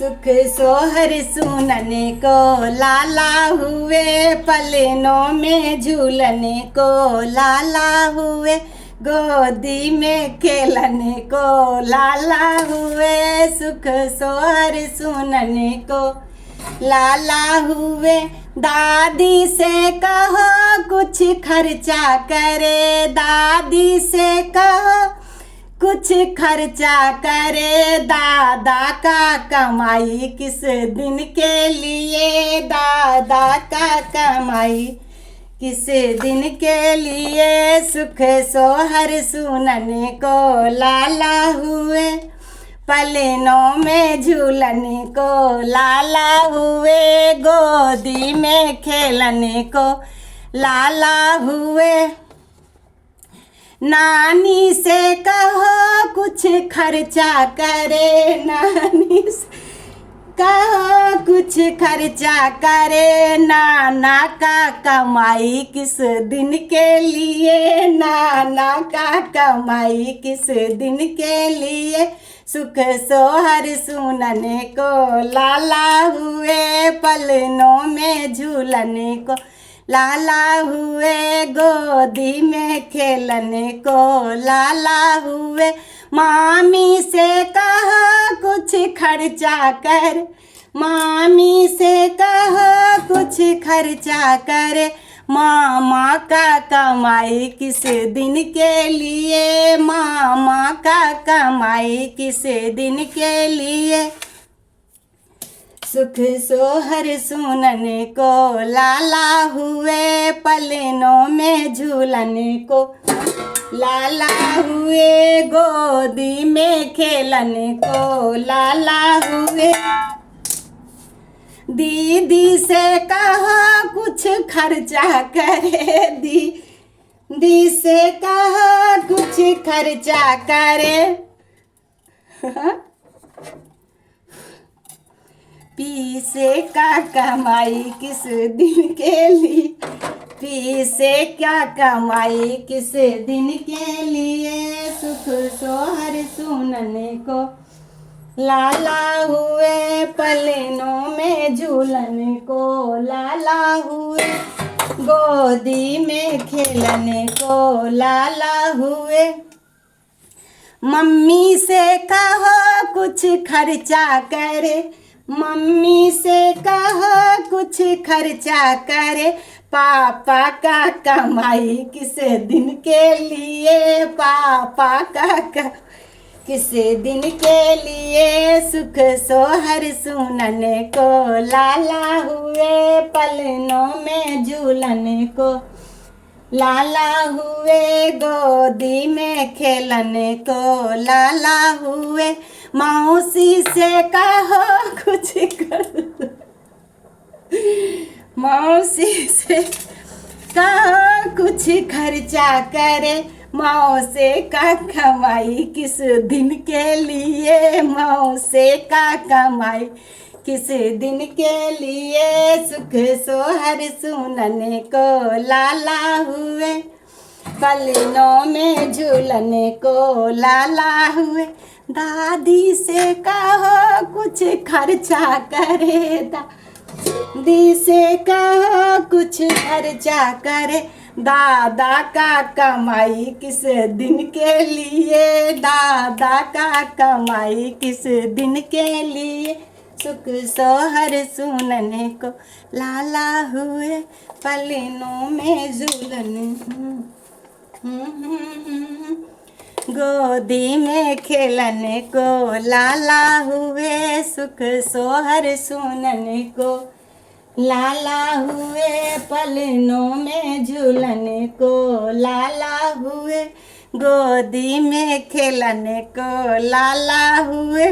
सुख सोहर सुनने को लाला हुए, पलनों में झूलने को लाला हुए, गोदी में खेलने को लाला हुए, सुख सोहर सुनने को लाला हुए। दादी से कहो कुछ खर्चा करे, दादी से कहो कुछ खर्चा करे, दादा का कमाई किस दिन के लिए, दादा का कमाई किस दिन के लिए, सुख सोहर सुनने को लाला हुए, पलनों में झूलने को लाला हुए, गोदी में खेलने को लाला हुए। नानी से कहो कुछ खर्चा करे, नानी से कहो कुछ खर्चा करे, नाना का कमाई किस दिन के लिए, नाना का कमाई किस दिन के लिए, सुख सोहर सुनने को लाला हुए, पलनों में झूलने को लाला हुए, गोदी में खेलने को लाला हुए। मामी से कहो कुछ खर्चा कर, मामी से कहो कुछ खर्चा करे, मामा का कमाई किस दिन के लिए, मामा का कमाई किस दिन के लिए, सुख सोहर सुनने को लाला हुए, पलनों में झूलने को लाला हुए, गोदी में खेलने को लाला हुए। दीदी से कहो कुछ खर्चा करे, दीदी से कहो कुछ खर्चा करे, पीसे का कमाई किस दिन के लिए, पीसे क्या कमाई किस दिन के लिए, सुख सोहर सुनने को लाला हुए, पलनों में झूलने को लाला हुए, गोदी में खेलने को लाला हुए। मम्मी से कहो कुछ खर्चा करे, मम्मी से कहो कुछ खर्चा करे, पापा का कमाई किस दिन के लिए, पापा का किस दिन के लिए, सुख सोहर सुनने को लाला हुए, पलनों में झूलने को लाला हुए, गोदी में खेलने को लाला हुए। मौसी से कहो कुछ कर, मौसी से कहो कुछ खर्चा करे, मौसे का कमाई किस दिन के लिए, मौसे का कमाई किस दिन के लिए, सुख सोहर सुनने को लाला हुए, पलनों में झूलने को लाला हुए। दादी से कहो कुछ खर्चा करे, दादी से कहो कुछ खर्चा करे, दादा का कमाई किस दिन के लिए, दादा का कमाई किस दिन के लिए, सुख सोहर सुनने को लाला हुए, पलनों में झूलने गोदी में खेलने को लाला हुए, सुख सोहर सुनने को लाला हुए, पलनों में झूलने को लाला हुए, गोदी में खेलने को लाला हुए।